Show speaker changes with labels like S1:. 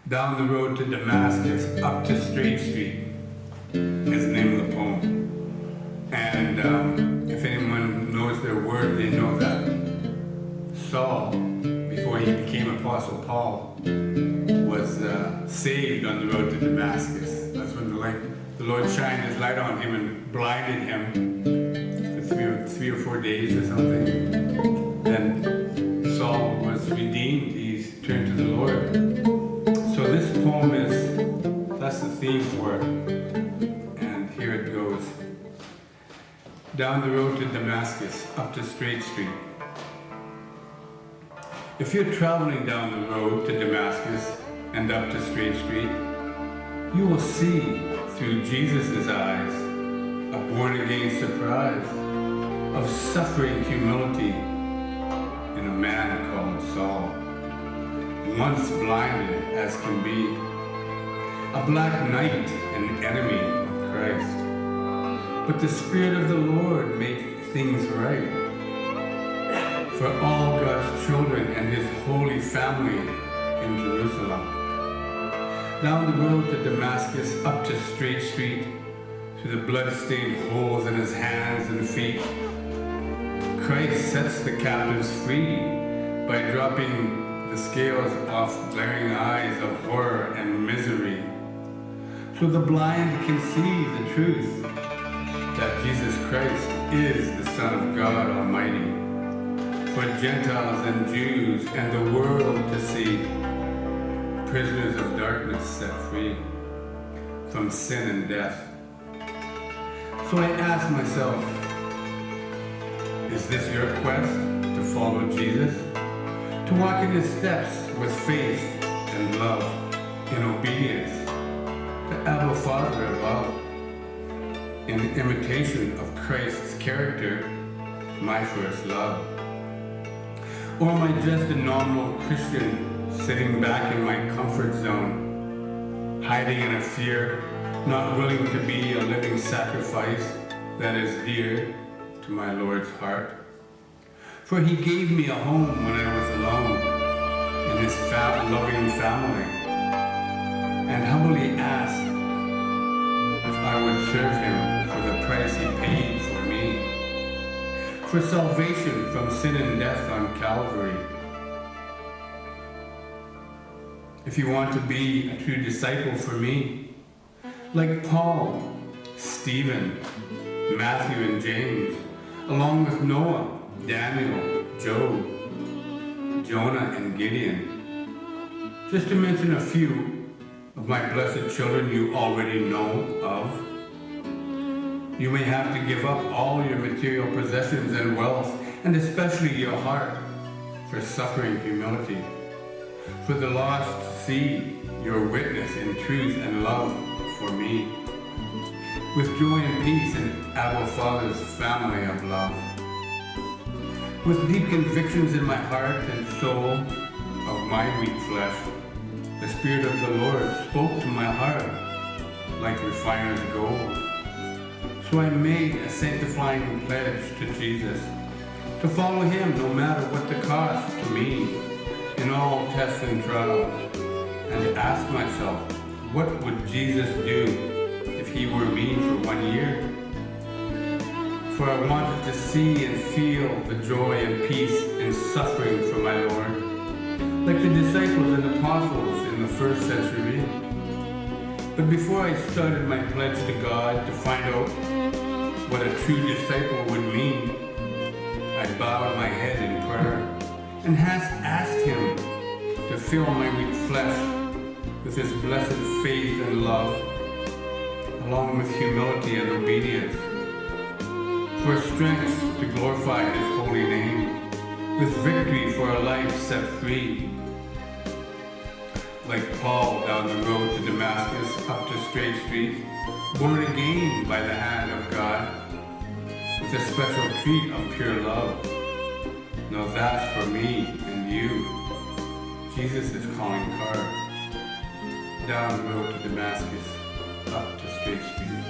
S1: Down the road to Damascus, up to Straight Street is the name of the poem. And if anyone knows their word, they know that Saul, before he became Apostle Paul, was saved on the road to Damascus. That's when the Lord shined his light on him and blinded him for three or 4 days or something. Then Saul was redeemed. He's turned to the Lord. So this poem that's the theme for it. And here it goes. Down the road to Damascus, up to Straight Street. If you're traveling down the road to Damascus and up to Straight Street, you will see through Jesus' eyes a born-again surprise of suffering humility in a man called Saul, once blinded as can be, a black knight, an enemy of Christ. But the Spirit of the Lord made things right for all God's children and His holy family in Jerusalem. Down the road to Damascus, up to Straight Street, through the blood-stained holes in His hands and feet, Christ sets the captives free by dropping the scales off glaring eyes of horror and misery. So the blind can see the truth that Jesus Christ is the Son of God Almighty, for Gentiles and Jews and the world to see, prisoners of darkness set free from sin and death. So I ask myself, is this your quest to follow Jesus? To walk in His steps with faith and love, in obedience to Abba Father above, in imitation of Christ's character, my first love? Or am I just a normal Christian sitting back in my comfort zone, hiding in a fear, not willing to be a living sacrifice that is dear to my Lord's heart? For He gave me a home when I was alone in His loving family, and humbly asked if I would serve Him for the price He paid for me, for salvation from sin and death on Calvary. If you want to be a true disciple for me, like Paul, Stephen, Matthew and James, along with Noah, Daniel, Job, Jonah and Gideon, just to mention a few of my blessed children you already know of, you may have to give up all your material possessions and wealth, and especially your heart, for suffering humility, for the lost to see your witness in truth and love for me, with joy and peace in Abba Father's family of love. With deep convictions in my heart and soul of my weak flesh, the Spirit of the Lord spoke to my heart like refiner's gold. So I made a sanctifying pledge to Jesus, to follow Him no matter what the cost to me in all tests and trials, and to ask myself, what would Jesus do if He were me for 1 year? For I wanted to see and feel the joy and peace in suffering for my Lord, like the disciples and apostles in the first century. But before I started my pledge to God to find out what a true disciple would mean, I bowed my head in prayer and asked Him to fill my weak flesh with His blessed faith and love, along with humility and obedience, for strength to glorify His holy name, with victory for a life set free. Like Paul down the road to Damascus, up to Straight Street, born again by the hand of God, with a special treat of pure love. Now that's for me and you. Jesus is calling car. Down the road to Damascus, up to Straight Street.